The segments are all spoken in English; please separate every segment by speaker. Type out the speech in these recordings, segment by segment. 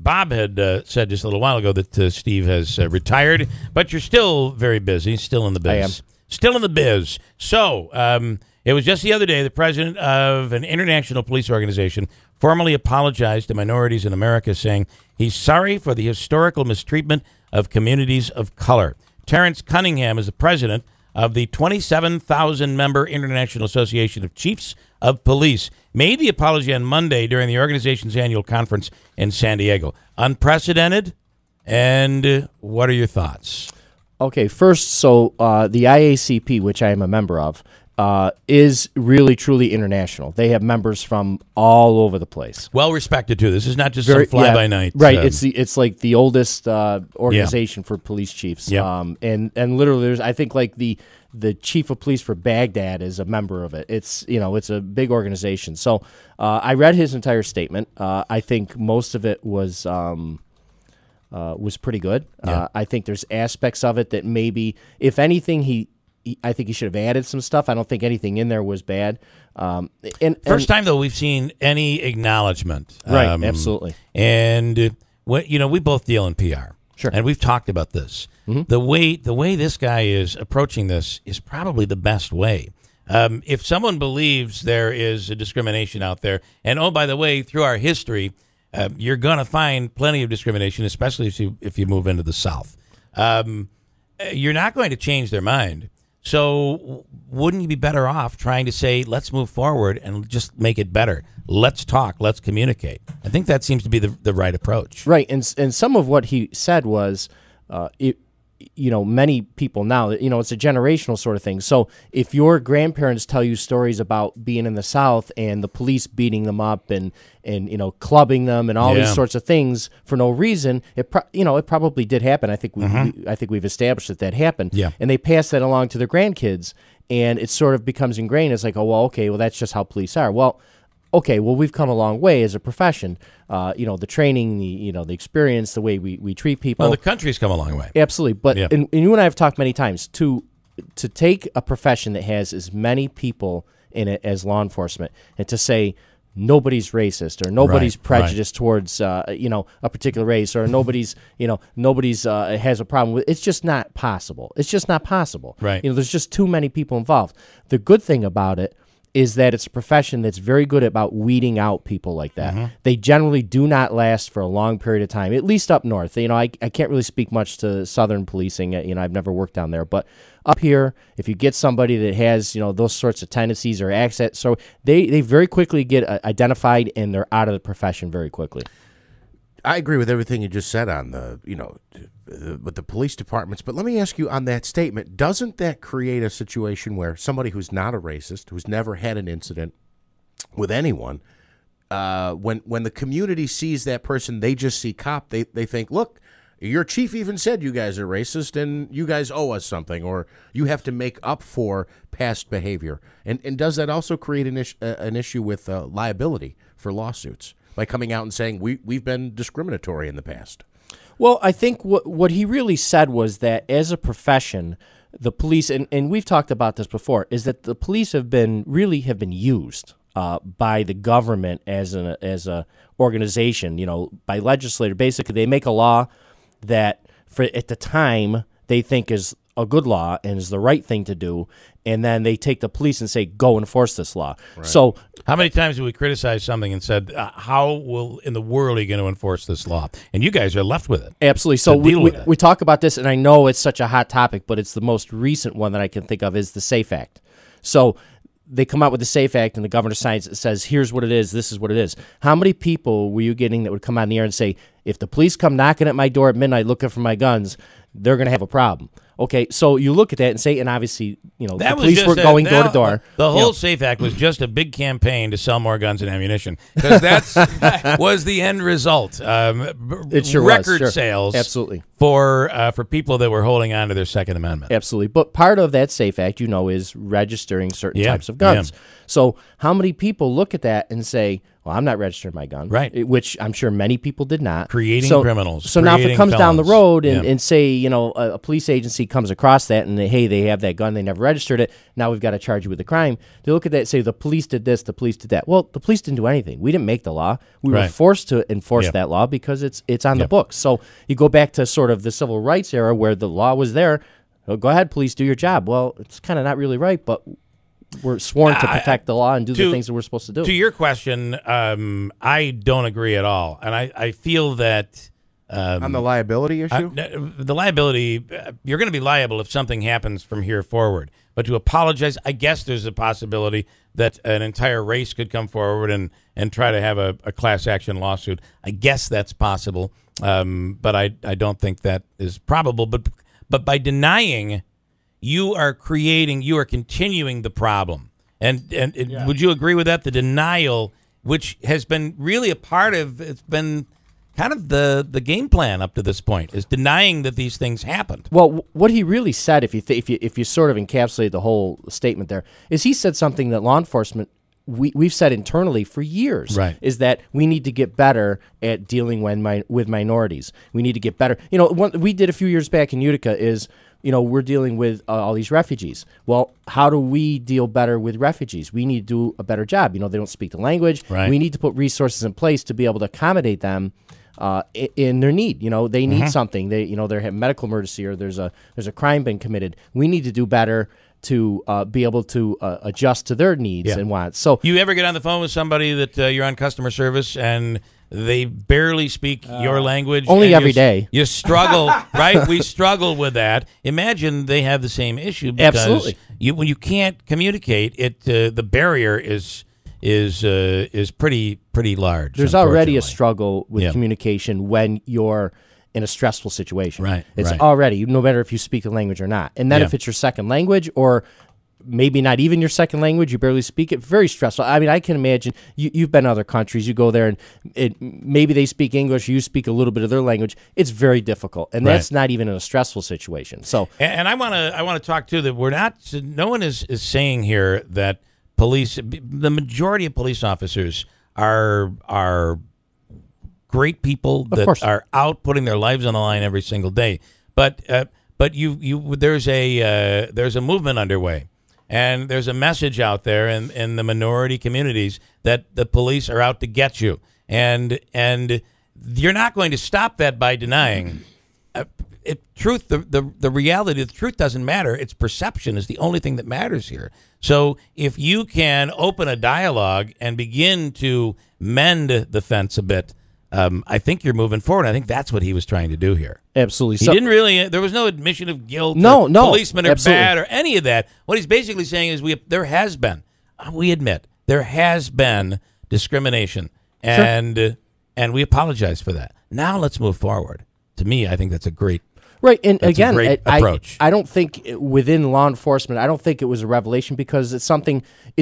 Speaker 1: Bob had said just a little while ago that Steve has retired, but you're still very busy, still in the biz.
Speaker 2: I am.
Speaker 1: Still in the biz. So it was just the other day the president of an international police organization formally apologized to minorities in America, saying he's sorry for the historical mistreatment of communities of color. Terrence Cunningham is the president of the 27,000-member International Association of Chiefs of Police, made the apology on Monday during the organization's annual conference in San Diego. Unprecedented, and what are your thoughts?
Speaker 2: Okay, first, so the IACP, which I am a member of, is really, truly international. They have members from all over the place.
Speaker 1: Well respected, too. This is not just some fly-by-night.
Speaker 2: Right, it's like the oldest organization for police chiefs.
Speaker 1: Yeah.
Speaker 2: And literally, there's, I think, like the chief of police for Baghdad is a member of it. It's it's a big organization. So I read his entire statement. I think most of it was pretty good.
Speaker 1: Yeah.
Speaker 2: I think there's aspects of it that maybe, if anything, I think he should have added some stuff. I don't think anything in there was bad.
Speaker 1: First time, though, we've seen any acknowledgement.
Speaker 2: Right, absolutely.
Speaker 1: And we both deal in PR.
Speaker 2: Sure.
Speaker 1: And we've talked about this. Mm-hmm. The way this guy is approaching this is probably the best way. If someone believes there is a discrimination out there, and oh, by the way, through our history, you're going to find plenty of discrimination, especially if you move into the South. You're not going to change their mind. So wouldn't you be better off trying to say, let's move forward and just make it better? Let's talk. Let's communicate. I think that seems to be the right approach.
Speaker 2: Right, and some of what he said was, many people now, it's a generational sort of thing. So if your grandparents tell you stories about being in the South and the police beating them up and clubbing them and all these sorts of things for no reason, it probably did happen. I think we've established that happened.
Speaker 1: Yeah. And
Speaker 2: they pass that along to their grandkids, and it sort of becomes ingrained. It's like, oh, well, okay, well, that's just how police are. Well, okay, well, we've come a long way as a profession. The training, the experience, the way we treat people.
Speaker 1: Well, the country's come a long way.
Speaker 2: Absolutely. But and you and I have talked many times, to take a profession that has as many people in it as law enforcement and to say nobody's racist or nobody's prejudiced towards a particular race, or nobody's has a problem with, it's just not possible. It's just not possible.
Speaker 1: Right.
Speaker 2: There's just too many people involved. The good thing about it is that it's a profession that's very good about weeding out people like that. Mm-hmm. They generally do not last for a long period of time, at least up north. I can't really speak much to southern policing. I've never worked down there. But up here, if you get somebody that has, those sorts of tendencies or accents, so they very quickly get identified and they're out of the profession very quickly.
Speaker 3: I agree with everything you just said on with the police departments, but let me ask you on that statement, doesn't that create a situation where somebody who's not a racist, who's never had an incident with anyone, when the community sees that person, they just see cop, they think, look, your chief even said you guys are racist and you guys owe us something, or you have to make up for past behavior. And does that also create an issue with liability for lawsuits by coming out and saying we've been discriminatory in the past?
Speaker 2: Well, I think what he really said was that as a profession, the police, and we've talked about this before, is that the police have been used by the government as a organization, by legislature. Basically, they make a law that at the time they think is a good law and is the right thing to do, and then they take the police and say, go enforce this law. Right. So
Speaker 1: how many times have we criticized something and said, how in the world are you going to enforce this law? And you guys are left with it.
Speaker 2: Absolutely. So we talk about this, and I know it's such a hot topic, but it's the most recent one that I can think of is the SAFE Act. So they come out with the SAFE Act, and the governor signs it, says, here's what it is, this is what it is. How many people were you getting that would come out in the air and say, if the police come knocking at my door at midnight looking for my guns, they're going to have a problem? Okay, so you look at that and say, and obviously, the police were going door to door.
Speaker 1: The whole SAFE Act was just a big campaign to sell more guns and ammunition, because that was the end result.
Speaker 2: It sure
Speaker 1: record
Speaker 2: was,
Speaker 1: sales,
Speaker 2: absolutely,
Speaker 1: for people that were holding on to their Second Amendment.
Speaker 2: Absolutely, but part of that SAFE Act, is registering certain types of guns.
Speaker 1: Yeah.
Speaker 2: So how many people look at that and say, Well, I'm not registering my gun.
Speaker 1: Right.
Speaker 2: Which I'm sure many people did not.
Speaker 1: Creating criminals.
Speaker 2: So now if it comes down the road and,
Speaker 1: Yeah.
Speaker 2: and say, a police agency comes across that and hey, they have that gun, they never registered it, now we've got to charge you with a crime. They look at that and say, the police did this, the police did that. Well, the police didn't do anything. We didn't make the law. We were forced to enforce that law because it's on the books. So you go back to sort of the civil rights era where the law was there. Oh, go ahead, police, do your job. Well, it's kind of not really right, but we're sworn to protect the law and do the things that we're supposed to do.
Speaker 1: To your question, I don't agree at all. And I feel that...
Speaker 3: on the liability issue?
Speaker 1: The liability, you're going to be liable if something happens from here forward. But to apologize, I guess there's a possibility that an entire race could come forward and try to have a class action lawsuit. I guess that's possible, but I don't think that is probable. But by denying... you are continuing the problem. And would you agree with that? The denial, which has been really a part of, it's been kind of the game plan up to this point, is denying that these things happened.
Speaker 2: Well, what he really said, if you sort of encapsulate the whole statement there, is he said something that law enforcement, we've said internally for years, is that we need to get better at dealing with minorities. We need to get better. What we did a few years back in Utica is, we're dealing with all these refugees. Well, how do we deal better with refugees? We need to do a better job. They don't speak the language.
Speaker 1: Right.
Speaker 2: We need to put resources in place to be able to accommodate them in their need. They need something. They have medical emergency or there's a crime been committed. We need to do better to be able to adjust to their needs and wants. So,
Speaker 1: you ever get on the phone with somebody that you're on customer service and they barely speak your language?
Speaker 2: Only every day.
Speaker 1: You struggle, right? We struggle with that. Imagine they have the same issue because
Speaker 2: Absolutely.
Speaker 1: When you can't communicate, the barrier is pretty large.
Speaker 2: There's already a
Speaker 1: unfortunately.
Speaker 2: struggle with communication when you're in a stressful situation.
Speaker 1: Right.
Speaker 2: It's
Speaker 1: right.
Speaker 2: already, no matter if you speak the language or not. And then if it's your second language or maybe not even your second language, you barely speak it, very stressful. I mean, I can imagine, you've been to other countries, you go there and maybe they speak English, you speak a little bit of their language. It's very difficult, and that's not even in a stressful situation. So,
Speaker 1: and I want to talk too that no one is saying here that the majority of police officers are great people that are out putting their lives on the line every single day. But there's a movement underway. And there's a message out there in the minority communities that the police are out to get you. And you're not going to stop that by denying. The reality, the truth doesn't matter. Its perception is the only thing that matters here. So if you can open a dialogue and begin to mend the fence a bit, I think you're moving forward. I think that's what he was trying to do here.
Speaker 2: Absolutely.
Speaker 1: He didn't really. There was no admission of guilt.
Speaker 2: No.
Speaker 1: Policemen are
Speaker 2: absolutely.
Speaker 1: bad or any of that. What he's basically saying is there has been. We admit there has been discrimination, and we apologize for that. Now let's move forward. To me, I think that's a great.
Speaker 2: Right, and
Speaker 1: That's
Speaker 2: again,
Speaker 1: a great approach.
Speaker 2: I don't think within law enforcement, I don't think it was a revelation because it's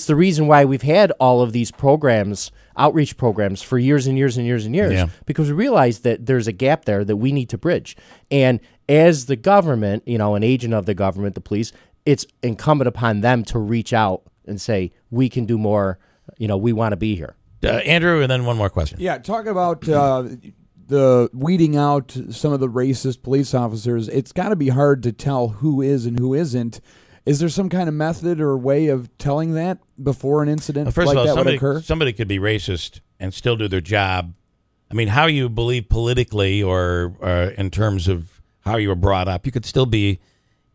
Speaker 2: the reason why we've had all of these programs, outreach programs for years and years and years and years, because we realize that there's a gap there that we need to bridge. And as the government, an agent of the government, the police, it's incumbent upon them to reach out and say, we can do more, we want to be here.
Speaker 1: Andrew, and then one more question.
Speaker 4: Yeah, talk about the weeding out some of the racist police officers. It's got to be hard to tell who is and who isn't. Is there some kind of method or way of telling that before an incident
Speaker 1: First
Speaker 4: like
Speaker 1: of all,
Speaker 4: that would occur?
Speaker 1: somebody could be racist and still do their job. I mean, how you believe politically or in terms of how you were brought up, you could still be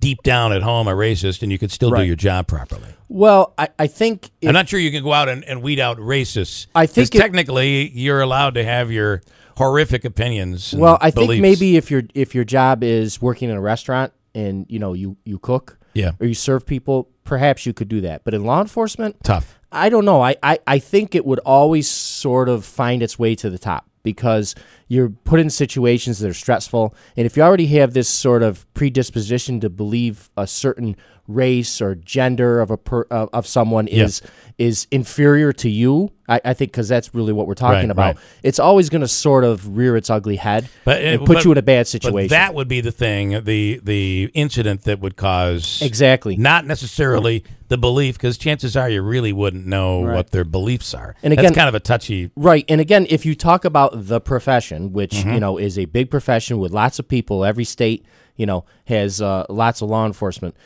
Speaker 1: deep down at home a racist and you could still do your job properly.
Speaker 2: Well, I think...
Speaker 1: I'm not sure you can go out and weed out racists.
Speaker 2: I think
Speaker 1: technically you're allowed to have your horrific opinions.
Speaker 2: Well, I think
Speaker 1: beliefs.
Speaker 2: maybe if your job is working in a restaurant and you cook or you serve people, perhaps you could do that. But in law enforcement,
Speaker 1: tough.
Speaker 2: I don't know. I think it would always sort of find its way to the top because you're put in situations that are stressful, and if you already have this sort of predisposition to believe a certain race or gender of someone is inferior to you, I think, because that's really what we're talking about. Right. It's always going to sort of rear its ugly head and put you in a bad situation.
Speaker 1: But that would be the thing, the incident that would cause not necessarily the belief, because chances are you really wouldn't know what their beliefs are. And again, that's kind of a touchy.
Speaker 2: Right. And again, if you talk about the profession, which is a big profession with lots of people, every state has lots of law enforcement.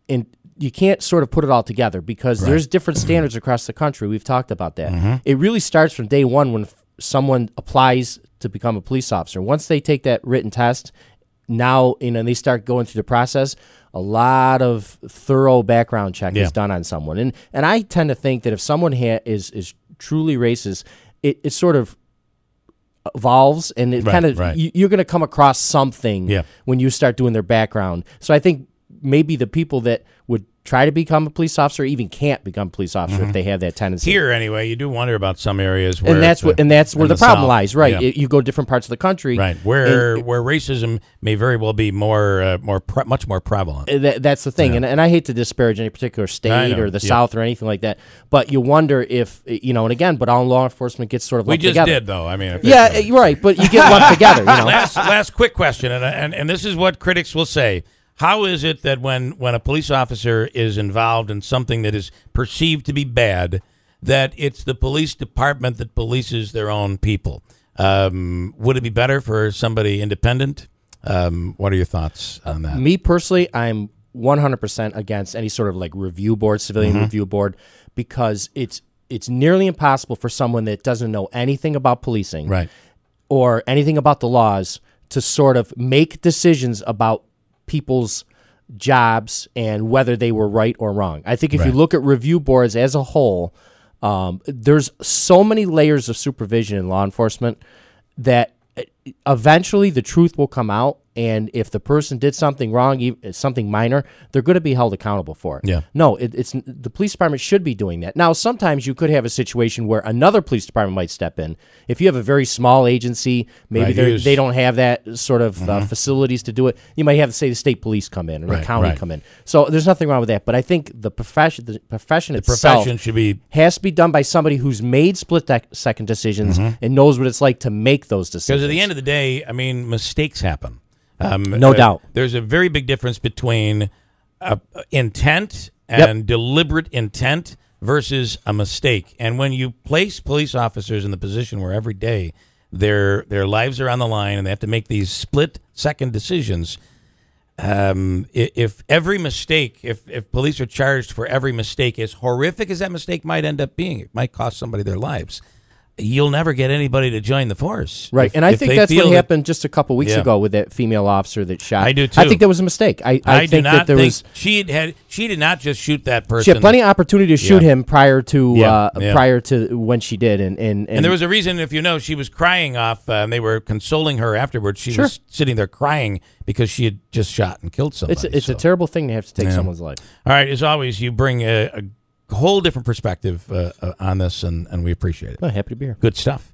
Speaker 2: And you can't sort of put it all together because there's different standards across the country. We've talked about that. It really starts from day one when someone applies to become a police officer. Once they take that written test, now they start going through the process. A lot of thorough background check is done on someone, and I tend to think that if someone is truly racist, it sort of evolves, and it kind of you're going to come across something when you start doing their background. So I think maybe the people that would try to become a police officer even can't become a police officer if they have that tendency.
Speaker 1: Here, anyway, you do wonder about some areas where,
Speaker 2: and that's where the problem lies, right? Yeah. You go to different parts of the country,
Speaker 1: right, where racism may very well be much more prevalent.
Speaker 2: That's the thing, and I hate to disparage any particular state or the South or anything like that, but you wonder if and again, but all law enforcement gets sort of lumped together.
Speaker 1: We just did, though. I mean,
Speaker 2: right, but you get lumped together.
Speaker 1: Last quick question, and this is what critics will say. How is it that when a police officer is involved in something that is perceived to be bad, that it's the police department that polices their own people? Would it be better for somebody independent? What are your thoughts on that?
Speaker 2: Me personally, I'm 100% against any sort of like review board, civilian review board, because it's nearly impossible for someone that doesn't know anything about policing or anything about the laws to sort of make decisions about people's jobs and whether they were right or wrong. I think if you look at review boards as a whole, there's so many layers of supervision in law enforcement that eventually the truth will come out, and if the person did something wrong, something minor, they're going to be held accountable for it. Yeah. No, it's the police department should be doing that. Now, sometimes you could have a situation where another police department might step in. If you have a very small agency, maybe they don't have that sort of facilities to do it. You might have, say, the state police come in or the county come in. So there's nothing wrong with that. But I think the profession itself has to be done by somebody who's made split-second decisions and knows what it's like to make those decisions.
Speaker 1: Because at the end of the day, I mean, mistakes happen.
Speaker 2: No doubt.
Speaker 1: There's a very big difference between intent and deliberate intent versus a mistake. And when you place police officers in the position where every day their lives are on the line and they have to make these split-second decisions, if every mistake, if police are charged for every mistake, as horrific as that mistake might end up being, it might cost somebody their lives. You'll never get anybody to join the force.
Speaker 2: Right, and I think that's what happened just a couple weeks ago with that female officer that shot.
Speaker 1: I do, too.
Speaker 2: I think that was a mistake. I think that there was...
Speaker 1: She did not just shoot that person.
Speaker 2: She had plenty of opportunity to shoot him prior to when she did. And
Speaker 1: there was a reason, if you know, she was crying off, and they were consoling her afterwards. She was sitting there crying because she had just shot and killed somebody.
Speaker 2: It's a terrible thing to have to take someone's life.
Speaker 1: All right, as always, you bring a whole different perspective on this, and we appreciate it.
Speaker 2: Well, happy to be here.
Speaker 1: Good stuff.